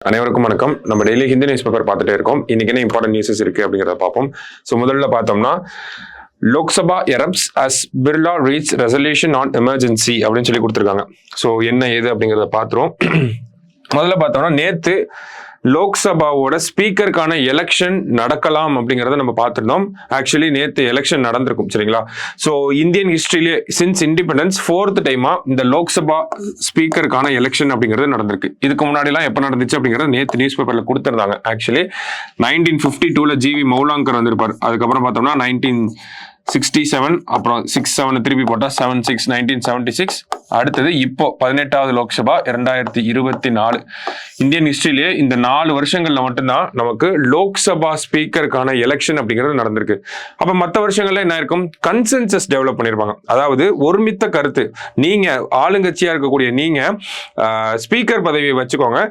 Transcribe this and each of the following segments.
அனைவருக்கும் வணக்கம். நம்ம டெய்லி ஹிந்தி நியூஸ் பேப்பர் பார்த்துட்டே இருக்கோம். இன்னைக்கு என்ன இம்பார்ட்டன்ட் நியூஸஸ் இருக்கு அப்படிங்கிறத பார்ப்போம். ஸோ முதல்ல பார்த்தோம்னா Lok Sabha erupts as Birla reads resolution on emergency அப்படின்னு சொல்லி கொடுத்துருக்காங்க. ஸோ என்ன ஏது அப்படிங்கிறத பார்த்துருவோம். முதல்ல பார்த்தோம்னா நேற்று லோக்சபாவோட ஸ்பீக்கருக்கான எலெக்ஷன் நடக்கலாம் அப்படிங்கிறத நம்ம பார்த்துருந்தோம். ஆக்சுவலி நேற்று எலெக்ஷன் நடந்திருக்கும், சரிங்களா? ஸோ இந்தியன் ஹிஸ்டரியிலே சின்ஸ் இண்டிபெண்டன்ஸ் 4th டைமா இந்த லோக்சபா ஸ்பீக்கருக்கான எலெக்ஷன் அப்படிங்கிறது நடந்திருக்கு. இதுக்கு முன்னாடிலாம் எப்போ நடந்துச்சு அப்படிங்கிறது நேற்று நியூஸ் பேப்பர்ல கொடுத்துருந்தாங்க. ஆக்சுவலி 1952ல ஜிவி மௌலாங்கர் வந்திருப்பார். அதுக்கப்புறம் பார்த்தோம்னா 1967, அப்புறம் 6-7 திருப்பி போட்டா 7-6 1976. அடுத்தது இப்போ 18வது லோக்சபா 2024. இந்தியன் ஹிஸ்டரியிலேயே இந்த 4 வருஷங்கள்ல மட்டும்தான் நமக்கு லோக்சபா ஸ்பீக்கருக்கான எலெக்ஷன் அப்படிங்கிறது நடந்திருக்கு. அப்ப மற்ற வருஷங்கள்ல என்ன இருக்கும்? கன்சென்சஸ் டெவலப் பண்ணிருப்பாங்க. அதாவது ஒருமித்த கருத்து, நீங்க ஆளுங்கட்சியா இருக்கக்கூடிய நீங்க ஸ்பீக்கர் பதவியை வச்சுக்கோங்க,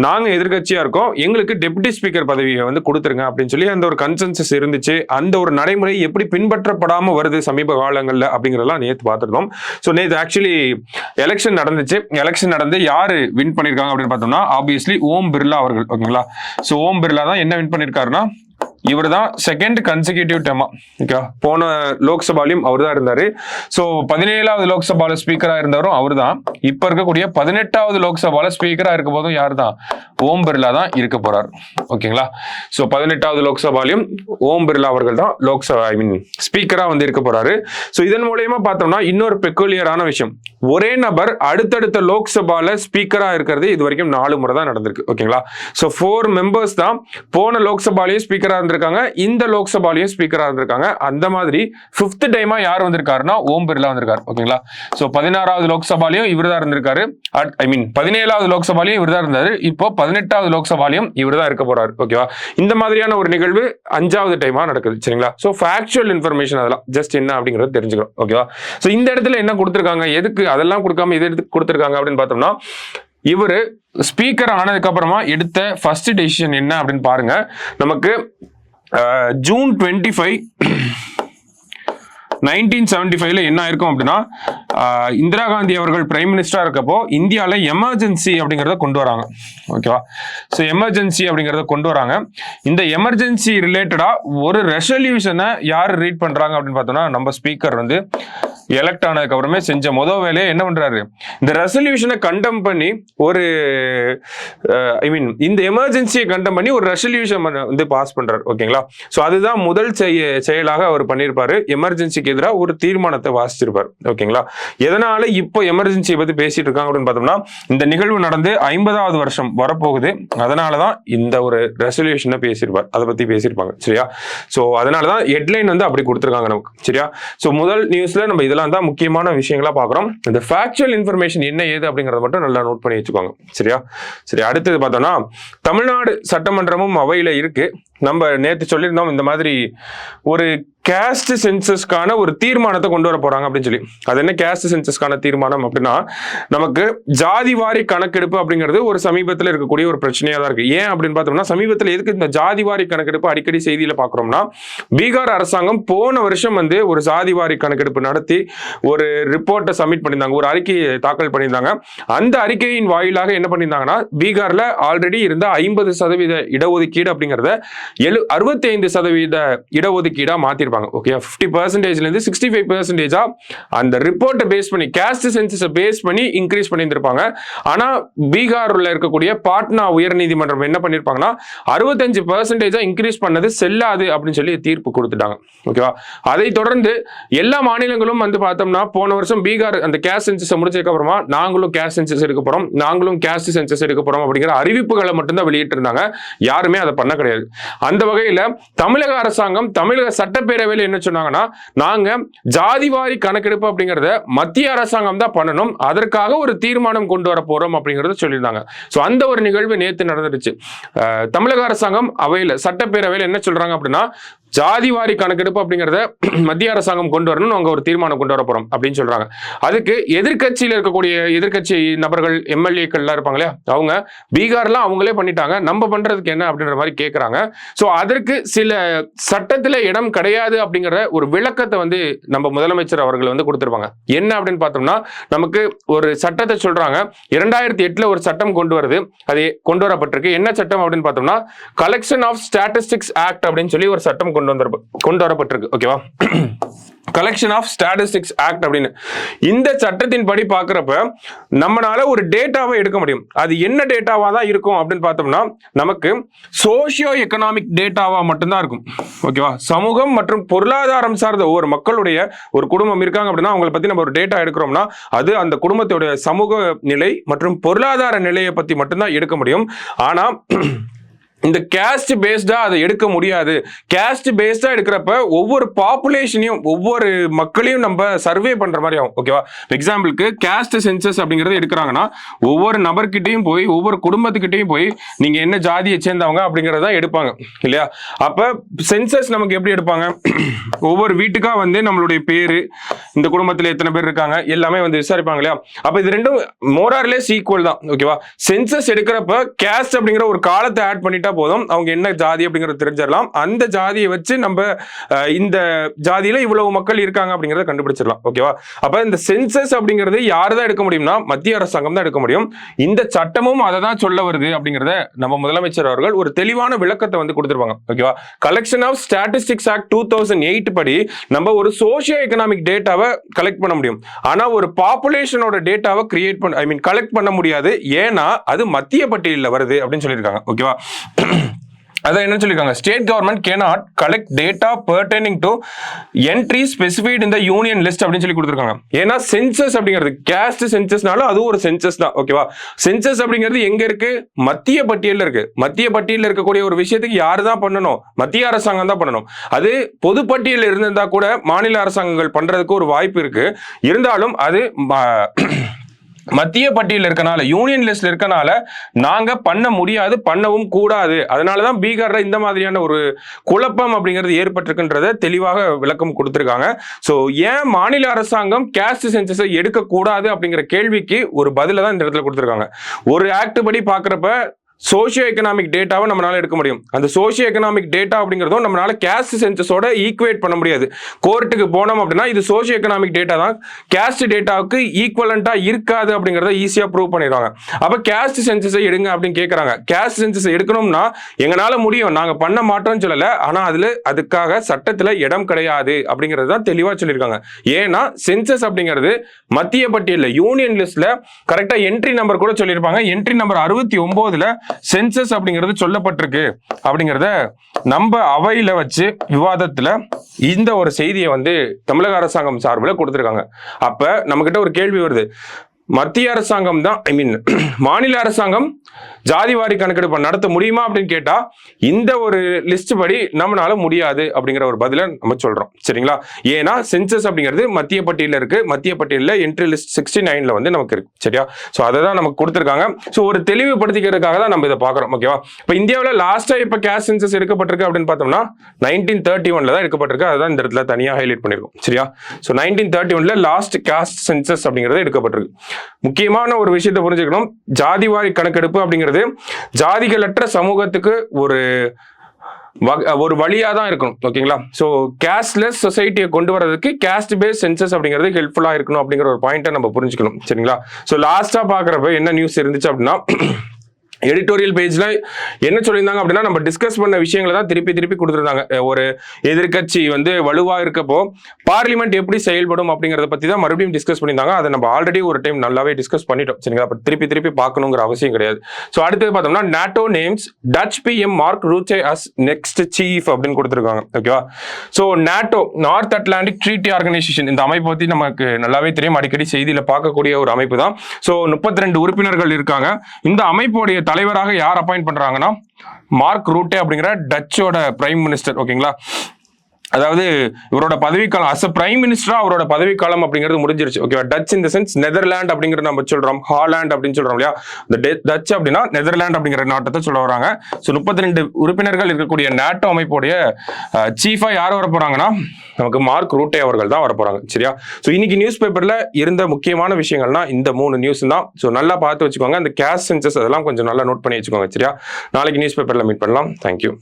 நாங்க எதிர்கட்சியா இருக்கோம், எங்களுக்கு டெபுட்டி ஸ்பீக்கர் பதவியை வந்து கொடுத்துருங்க அப்படின்னு சொல்லி அந்த ஒரு கன்சென்சஸ் இருந்துச்சு. அந்த ஒரு நடைமுறை எப்படி பின்பற்றப்படாம வருது சமீப காலங்கள்ல அப்படிங்கறதெல்லாம் நேற்று பார்த்துருந்தோம். ஸோ நேற்று ஆக்சுவலி எலெக்ஷன் நடந்துச்சு. எலெக்ஷன் நடந்து யாரு வின் பண்ணிருக்காங்க அப்படின்னு பார்த்தோம்னா ஆப்வியஸ்லி ஓம் பிர்லா அவர்கள். ஓகேங்களா? ஸோ ஓம் பிர்லா தான் என்ன வின் பண்ணிருக்காருன்னா, இவர் தான் செகண்ட் கன்சிக்யூட்டிவ் டேமா. ஓகே, போன லோக்சபாலையும் அவர் தான் இருந்தாரு. ஸோ 17வது லோக்சபால ஸ்பீக்கரா இருந்தவரும் அவர் தான். இப்ப இருக்கக்கூடிய 18வது லோக்சபால ஸ்பீக்கரா இருக்க போதும் யார் தான்? ஓம் பிர்லா தான் இருக்க போறார். ஓகேங்களா? ஸோ 18வது லோக்சபாலையும் ஓம் பிர்லா அவர்கள் தான் ஸ்பீக்கரா வந்து இருக்க போறாரு. ஸோ இதன் மூலயமா பார்த்தோம்னா இன்னொரு பெக்குலியரான விஷயம், ஒரே நபர் அடுத்தடுத்த லோக்சபால ஸ்பீக்கரா இருக்கிறது இது வரைக்கும் 4 முறை தான் நடந்திருக்கு. ஓகேங்களா? ஸோ 4 மெம்பர்ஸ் தான் போன லோக்சபாலையும் ஸ்பீக்கரா இருந்திருக்காங்க, இந்த லோக்சபாலையும் ஸ்பீக்கரா இருந்திருக்காங்க. அந்த மாதிரி 5th டைமா யார் வந்திருக்காருன்னா ஓம் பிர்லா வந்திருக்காரு. ஓகேங்களா? ஸோ 16வது லோக்சபாலையும் இவர் தான் இருந்திருக்காரு. 17வது லோக்சபாலையும் இவர் தான் இருந்தாரு. இப்போ 18வது லோக்சபாலையும் இவர் தான் இருக்க போறாரு. ஓகேவா? இந்த மாதிரியான ஒரு நிகழ்வு 5வது டைமா நடக்குது. சரிங்களா? ஸோ ஃபேக்சுவல் இன்ஃபர்மேஷன் அதெல்லாம் ஜஸ்ட் என்ன அப்படிங்கறது தெரிஞ்சுக்கிறோம். ஓகேவா? ஸோ இந்த இடத்துல என்ன கொடுத்திருக்காங்க, எதுக்கு அதெல்லாம் கொடுக்காம இதை எடுத்து கொடுத்திருக்காங்க அப்படின்னு பார்த்தோம்னா, இவரு ஸ்பீக்கர் ஆனதுக்கு அப்புறமா எடுத்த ஃபர்ஸ்ட் டெசிஷன் என்ன அப்படின்னு பாருங்க. நமக்கு ஜூன் 25 1975ல என்ன ஆயிருக்கும் அப்படின்னா, இந்திரா காந்தி அவர்கள் பிரைம் மினிஸ்டரா இருக்கப்போ இந்தியாவில் எமர்ஜென்சி அப்படிங்கிறத கொண்டு வராங்க. ஓகேவா? ஸோ எமர்ஜென்சி அப்படிங்கிறத கொண்டு வராங்க. இந்த எமர்ஜென்சி ரிலேட்டடா ஒரு ரெசல்யூஷனை யார் ரீட் பண்றாங்க அப்படின்னு பார்த்தோம்னா, நம்ம ஸ்பீக்கர் வந்து எலெக்ட் ஆனதுக்கு அப்புறமே செஞ்ச முதல் வேலையை என்ன பண்றாரு, இந்த ரெசல்யூஷனை கண்டம் பண்ணி ஒரு இந்த எமர்ஜென்சியை கண்டம் பண்ணி ஒரு ரெசல்யூஷன் வந்து பாஸ் பண்றாரு. ஓகேங்களா? ஸோ அதுதான் முதல் செயலாக அவர் பண்ணியிருப்பாரு. எமர்ஜென்சிக்கு எதிராக ஒரு தீர்மானத்தை வாசிச்சிருப்பார். ஓகேங்களா? எதனால இப்போ எமர்ஜென்சியை பத்தி பேசிட்டு இருக்காங்க அப்படின்னு பார்த்தோம்னா, இந்த நிகழ்வு நடந்து 50வது வருஷம் வரப்போகுது. அதனாலதான் இந்த ஒரு ரெசல்யூஷனை பேசியிருப்பார், அதை பத்தி பேசியிருப்பாங்க. சரியா? ஸோ அதனாலதான் ஹெட்லைன் வந்து அப்படி கொடுத்துருக்காங்க நமக்கு. சரியா? ஸோ முதல் நியூஸ்ல நம்ம இதெல்லாம் தான் முக்கியமான விஷயங்களா பார்க்குறோம். இந்த ஃபேக்சுவல் இன்ஃபர்மேஷன் என்ன ஏது அப்படிங்கறத மட்டும் நல்லா நோட் பண்ணி வச்சுக்கோங்க. சரியா? சரி, அடுத்தது பார்த்தோம்னா தமிழ்நாடு சட்டமன்றமும் அவையில இருக்கு. நம்ம நேற்று சொல்லியிருந்தோம் இந்த மாதிரி ஒரு கேஸ்ட் சென்சஸ்க்கான ஒரு தீர்மானத்தை கொண்டு வர போறாங்க அப்படின்னு சொல்லி. அது என்ன கேஸ்ட் சென்சஸ்க்கான தீர்மானம் அப்படின்னா, நமக்கு ஜாதிவாரி கணக்கெடுப்பு அப்படிங்கிறது ஒரு சமீபத்தில் இருக்கக்கூடிய ஒரு பிரச்சனையா தான் இருக்கு. ஏன் அப்படின்னு பார்த்தோம்னா, சமீபத்தில் எதுக்கு இந்த ஜாதிவாரி கணக்கெடுப்பு அடிக்கடி செய்தியில பாக்குறோம்னா, பீகார் அரசாங்கம் போன வருஷம் வந்து ஒரு ஜாதிவாரி கணக்கெடுப்பு நடத்தி ஒரு ரிப்போர்ட்டை சப்மிட் பண்ணியிருந்தாங்க, ஒரு அறிக்கையை தாக்கல் பண்ணியிருந்தாங்க. அந்த அறிக்கையின் வாயிலாக என்ன பண்ணியிருந்தாங்கன்னா, பீகார்ல ஆல்ரெடி இருந்த 50% இடஒதுக்கீடு அப்படிங்கிறத 65% இடஒதுக்கீடா மாத்திருப்பாங்க. ஓகே, 50% இருந்து 65% அந்த ரிப்போர்ட்டை பேஸ் பண்ணி காஸ்ட் சென்சஸை பேஸ் பண்ணி இன்க்ரீஸ் பண்ணியிருந்திருப்பாங்க. ஆனா பீகார்ல இருக்கக்கூடிய பாட்னா உயர் நீதிமன்றம் என்ன பண்ணிருப்பாங்கன்னா, 65% இன்க்ரீஸ் பண்ணது செல்லாது அப்படின்னு சொல்லி தீர்ப்பு கொடுத்துட்டாங்க. ஓகேவா? அதை தொடர்ந்து எல்லா மாநிலங்களும் வந்து பார்த்தோம்னா, போன வருஷம் பீகார் அந்த காஸ்ட் சென்சஸ் முடிச்சதுக்கு அப்புறமா நாங்களும் காஸ்ட் சென்சஸ் எடுக்க போறோம், நாங்களும் காஸ்ட் சென்சஸ் எடுக்க போறோம் அப்படிங்கிற அறிவிப்புகளை மட்டும்தான் வெளியிட்டு இருந்தாங்க. யாருமே அதை பண்ண கிடையாது. அந்த வகையில தமிழக அரசாங்கம் தமிழக சட்டப்பேரவையில் என்ன சொன்னாங்கன்னா, நாங்க ஜாதிவாரி கணக்கெடுப்பு அப்படிங்கறத மத்திய அரசாங்கம் தான் பண்ணணும், அதற்காக ஒரு தீர்மானம் கொண்டு வர போறோம் அப்படிங்கறத சொல்லியிருந்தாங்க. சோ அந்த ஒரு நிகழ்வு நேற்று நடந்துருச்சு. தமிழக அரசாங்கம் அவையில சட்டப்பேரவையில் என்ன சொல்றாங்க அப்படின்னா, ஜாதிவாரி கணக்கெடுப்பு அப்படிங்கிறத மத்திய அரசாங்கம் கொண்டு வரணும்னு அவங்க ஒரு தீர்மானம் கொண்டு வர போறோம் அப்படின்னு சொல்றாங்க. அதுக்கு எதிர்கட்சியில் இருக்கக்கூடிய எதிர்கட்சி நபர்கள் எம்எல்ஏக்கள்லாம் இருப்பாங்க இல்லையா, அவங்க பீகார்லாம் அவங்களே பண்ணிட்டாங்க, நம்ம பண்றதுக்கு என்ன அப்படின்ற மாதிரி கேட்கறாங்க. ஸோ அதற்கு சில சட்டத்தில் இடம் கிடையாது அப்படிங்கிற ஒரு விளக்கத்தை வந்து நம்ம முதலமைச்சர் அவர்கள் வந்து கொடுத்திருப்பாங்க. என்ன அப்படின்னு பார்த்தோம்னா, நமக்கு ஒரு சட்டத்தை சொல்றாங்க. 2008 ஒரு சட்டம் கொண்டு வருது, அது கொண்டு வரப்பட்டிருக்கு. என்ன சட்டம் அப்படின்னு பார்த்தோம்னா, கலெக்ஷன் ஆஃப் ஸ்டாட்டிஸ்டிக்ஸ் ஆக்ட் அப்படின்னு சொல்லி ஒரு சட்டம் கொண்டு வரப்பட்டிருக்கு. ஓகேவா, கலெக்ஷன் ஆஃப் ஸ்டாட்டிஸ்டிக்ஸ் ஆக்ட் அப்படின்னு. இந்த சட்டத்தின் படி பார்க்கிறப்ப நம்மளால ஒரு டேட்டாவை எடுக்க முடியும். அது என்ன டேட்டாவா தான் இருக்கும் அப்படின்னு பார்த்தோம்னா, நமக்கு சோசியோ எக்கனாமிக் டேட்டாவா மட்டும்தான் இருக்கும். ஓகேவா, சமூகம் மற்றும் பொருளாதாரம் சார்ந்த ஒவ்வொரு மக்களுடைய ஒரு குடும்பம் இருக்காங்க அப்படின்னா அவங்களை பத்தி நம்ம ஒரு டேட்டா எடுக்கிறோம்னா அது அந்த குடும்பத்தோட சமூக நிலை மற்றும் பொருளாதார நிலையை பத்தி மட்டும்தான் எடுக்க முடியும். ஆனா இந்த கேஸ்ட் பேஸ்டா அதை எடுக்க முடியாது. கேஸ்ட் பேஸ்டா எடுக்கிறப்ப ஒவ்வொரு பாப்புலேஷனையும் ஒவ்வொரு மக்களையும் நம்ம சர்வே பண்ற மாதிரி ஆகும். ஓகேவா, எக்ஸாம்பிளுக்கு கேஸ்ட் சென்சஸ் அப்படிங்கறது எடுக்கிறாங்கன்னா ஒவ்வொரு நபர்கிட்டையும் போய் ஒவ்வொரு குடும்பத்துக்கிட்டையும் போய் நீங்க என்ன ஜாதியை சேர்ந்தவங்க அப்படிங்கறத எடுப்பாங்க இல்லையா. அப்ப சென்சஸ் நமக்கு எப்படி எடுப்பாங்க, ஒவ்வொரு வீட்டுக்கா வந்து நம்மளுடைய பேரு, இந்த குடும்பத்துல எத்தனை பேர் இருக்காங்க எல்லாமே வந்து விசாரிப்பாங்க இல்லையா. அப்ப இது ரெண்டும் மோரார்லெஸ் ஈக்குவல் தான். ஓகேவா, சென்சஸ் எடுக்கிறப்ப கேஸ்ட் அப்படிங்கிற ஒரு காலத்தை ஆட் பண்ணிட்டா போதும், அவங்க என்ன ஜாதி அப்படிங்கறது தெரிஞ்சிடலாம். அந்த ஜாதியை வச்சு நம்ம இந்த ஜாதியில இவ்வளவு மக்கள் இருக்காங்க அப்படிங்கறத கண்டுபிடிச்சிடலாம். ஓகேவா, அப்ப இந்த சென்சஸ் அப்படிங்கிறது யாரு தான் எடுக்க முடியும்னா மத்திய அரசாங்கம் தான் எடுக்க முடியும். இந்த சட்டமும் அதை தான் சொல்ல வருது அப்படிங்கறத நம்ம முதலமைச்சர் அவர்கள் ஒரு தெளிவான விளக்கத்தை வந்து கொடுத்திருப்பாங்க. ஓகேவா, கலெக்ஷன் ஆஃப் ஸ்டாட்டிஸ்டிக்ஸ் ஆக்ட் 2008 படி நம்ம ஒரு சோசியோ எக்கனாமிக் டேட்டாவை கலெக்ட் பண்ண முடியும். ஆனா ஒரு பாப்புலேஷனோட டேட்டாவை கலெக்ட் பண்ண முடியாது. ஏன்னா அது மத்திய பட்டியலில் வருது அப்படின்னு சொல்லியிருக்காங்க. ஓகேவா, அதான் என்ன சொல்லிருக்காங்க, state government cannot collect data pertaining to entry specified in the union list அப்படின்னு சொல்லி கொடுத்துருக்காங்க. ஏன்னா சென்சஸ் அப்படிங்கிறது கேஸ்ட் சென்சஸ்னாலும் அது ஒரு சென்சஸ் தான். ஓகேவா, சென்சஸ் அப்படிங்கிறது எங்க இருக்கு, மத்திய பட்டியலில் இருக்கு. மத்திய பட்டியலில் இருக்கக்கூடிய ஒரு விஷயத்துக்கு யாரு தான் பண்ணணும், மத்திய அரசாங்கம் தான் பண்ணணும். அது பொதுப்பட்டியலில் இருந்திருந்தா கூட மாநில அரசாங்கங்கள் பண்றதுக்கு ஒரு வாய்ப்பு இருக்கு. இருந்தாலும் அது மத்திய பட்டியலில் இருக்கனால, யூனியன் லிஸ்ட்ல இருக்கனால நாங்க பண்ண முடியாது, பண்ணவும் கூடாது. அதனாலதான் பீகார்ல இந்த மாதிரியான ஒரு குழப்பம் அப்படிங்கிறது ஏற்பட்டிருக்குன்றத தெளிவாக விளக்கம் கொடுத்திருக்காங்க. சோ ஏன் மாநில அரசாங்கம் கேஸ்ட் சென்சஸை எடுக்க கூடாது அப்படிங்கிற கேள்விக்கு ஒரு பதில தான் இந்த இடத்துல கொடுத்திருக்காங்க. ஒரு ஆக்ட் படி பாக்குறப்ப சோசியோ எக்கனாமிக் டேட்டாவை நம்மளால எடுக்க முடியும். அந்த சோசியோ எக்கனாமிக் டேட்டா அப்படிங்கிறதும் நம்மளால கேஸ்ட் சென்சஸோட ஈக்குவேட் பண்ண முடியாது. கோர்ட்டுக்கு போனோம் அப்படின்னா இது சோசியோ எக்கனாமிக் டேட்டா தான், கேஸ்ட் டேட்டாவுக்கு ஈக்குவலண்டா இருக்காது அப்படிங்கறத ஈஸியா ப்ரூவ் பண்ணிடுவாங்க. அப்ப கேஸ்ட் சென்சஸை எடுங்க அப்படின்னு கேட்கறாங்க. கேஸ்ட் சென்சஸ் எடுக்கணும்னா எங்களால முடியும், நாங்க பண்ண மாட்டோம்னு சொல்லல. ஆனா அதுக்காக சட்டத்துல இடம் கிடையாது அப்படிங்கிறது தான் தெளிவா சொல்லியிருக்காங்க. ஏன்னா சென்சஸ் அப்படிங்கிறது மத்திய பட்டியல்ல யூனியன் லிஸ்ட்ல கரெக்டா என்ட்ரி நம்பர் கூட சொல்லியிருப்பாங்க. என்ட்ரி நம்பர் 69ல சென்சஸ் அப்படிங்கிறது சொல்லப்பட்டிருக்கு அப்படிங்கிறத நம்ம அவையில வச்சு விவாதத்துல இந்த ஒரு செய்தியை வந்து தமிழக அரசாங்கம் சார்பில் கொடுத்திருக்காங்க. அப்ப நம்ம கிட்ட ஒரு கேள்வி வருது, மத்திய அரசாங்கம் தான் மாநில அரசாங்கம் ஜாதிவாரி கணக்கெடுப்பு நடத்த முடியுமா அப்படின்னு கேட்டா இந்த ஒரு லிஸ்ட் படி நம்மளால முடியாது அப்படிங்கிற ஒரு பதில நம்ம சொல்றோம். சரிங்களா, ஏன்னா சென்சஸ் அப்படிங்கிறது மத்திய பட்டியலில் இருக்கு. மத்திய பட்டியலில் என்ட்ரி லிஸ்ட் 69ல வந்து நமக்கு இருக்கு. சரியா, சோ அதை தான் நமக்கு கொடுத்திருக்காங்க. சோ ஒரு தெளிவுபடுத்திக்கிறதுக்காக தான் நம்ம இதை பாக்குறோம். ஓகேவா, இப்ப இந்தியாவில் லாஸ்டா இப்ப கேஸ்ட் சென்சஸ் எடுக்கப்பட்டிருக்கு அப்படின்னு பார்த்தோம்னா 1931ல தான் எடுக்கப்பட்டிருக்கு. அதுதான் இந்த இடத்துல தனியாக ஹைலைட் பண்ணிருக்கோம். சரியா, சோ 1931ல லாஸ்ட் கேஸ்ட் சென்சஸ் அப்படிங்கிறது எடுக்கப்பட்டிருக்கு. முக்கியமான ஒரு விஷயத்தை புரிஞ்சுக்கணும், ஜாதிவாரி கணக்கெடுப்பு அப்படிங்கிறது ஜாதிகளற்ற சமூகத்துக்கு ஒரு வழியா தான் இருக்கணும். ஓகேங்களா, சோ கேஸ்ட்லெஸ் சொசைட்டியை கொண்டு வரதுக்கு கேஸ்ட் பேஸ் சென்சஸ் அப்படிங்கிறது ஹெல்ப்ஃபுல்லா இருக்கணும் அப்படிங்கிற ஒரு பாயிண்ட்டை நம்ம புரிஞ்சுக்கணும். சரிங்களா, சோ லாஸ்டா பாக்குறப்ப என்ன நியூஸ் இருந்துச்சு அப்படின்னா, எடிட்டோரியல் பேஜ்ல என்ன சொல்லியிருந்தாங்க அப்படின்னா, நம்ம டிஸ்கஸ் பண்ண விஷயங்களை தான் திருப்பி கொடுத்துருந்தாங்க. ஒரு எதிர்கட்சி வந்து வலுவா இருக்கப்போ பார்லிமெண்ட் எப்படி செயல்படும் அப்படிங்கறத பத்தி தான் மறுபடியும் டிஸ்கஸ் பண்ணியிருந்தாங்க. அதை நம்ம ஆல்ரெடி ஒரு டைம் நல்லாவே டிஸ்கஸ் பண்ணிட்டோம். சரிங்களா, திருப்பி பார்க்கணுங்கிற அவசியம் கிடையாது. ஸோ அடுத்தது பார்த்தோம்னா, NATO names Dutch PM Mark Rutte as next chief அப்படின்னு கொடுத்துருக்காங்க. ஓகேவா, so NATO North Atlantic Treaty Organisation, இந்த அமைப்பை பத்தி நமக்கு நல்லாவே தெரியும், அடிக்கடி செய்தியில பார்க்கக்கூடிய ஒரு அமைப்பு தான். ஸோ 32 உறுப்பினர்கள் இருக்காங்க. இந்த அமைப்போடைய தலைவராக யார் அப்பாயிண்ட் பண்றாங்கன்னா மார்க் ரூட்டே அப்படிங்கிற டச்சோட பிரைம் மினிஸ்டர். ஓகேங்களா, அதாவது இவரோட பதவிக்காலம் அஸ் அ பிரைம் மினிஸ்டரா அவரோட பதவிக்காலம் அப்படிங்கிறது முடிஞ்சிருச்சு. ஓகேவா? டச் இந்த சென்ஸ் நெதர்லாந்து அப்படிங்கிறது நம்ம சொல்றோம், ஹாலாண்ட் அப்படின்னு சொல்றோம் இல்லையா? இந்த டச் அப்படின்னா நெதர்லாந்து அப்படிங்கிற நாட்டத்தை சொல்ல வராங்க. ஸோ 32 உறுப்பினர்கள் இருக்கக்கூடிய நாட்டோ அமைப்புடைய சீஃபா யார் வர போறாங்கன்னா நமக்கு மார்க் ரூட்டே அவர்கள் தான் வர போறாங்க. சரியா? ஸோ இன்னைக்கு நியூஸ் பேப்பர்ல இருந்த முக்கியமான விஷயங்கள்னா இந்த 3 நியூஸ் தான். ஸோ நல்லா பார்த்து வச்சுக்கோங்க. அந்த கேஷ் சென்சஸ் அதெல்லாம் கொஞ்சம் நல்லா நோட் பண்ணி வச்சுக்கோங்க. சரியா? நாளைக்கு நியூஸ் பேப்பர்ல மீட் பண்ணலாம். தேங்க்யூ.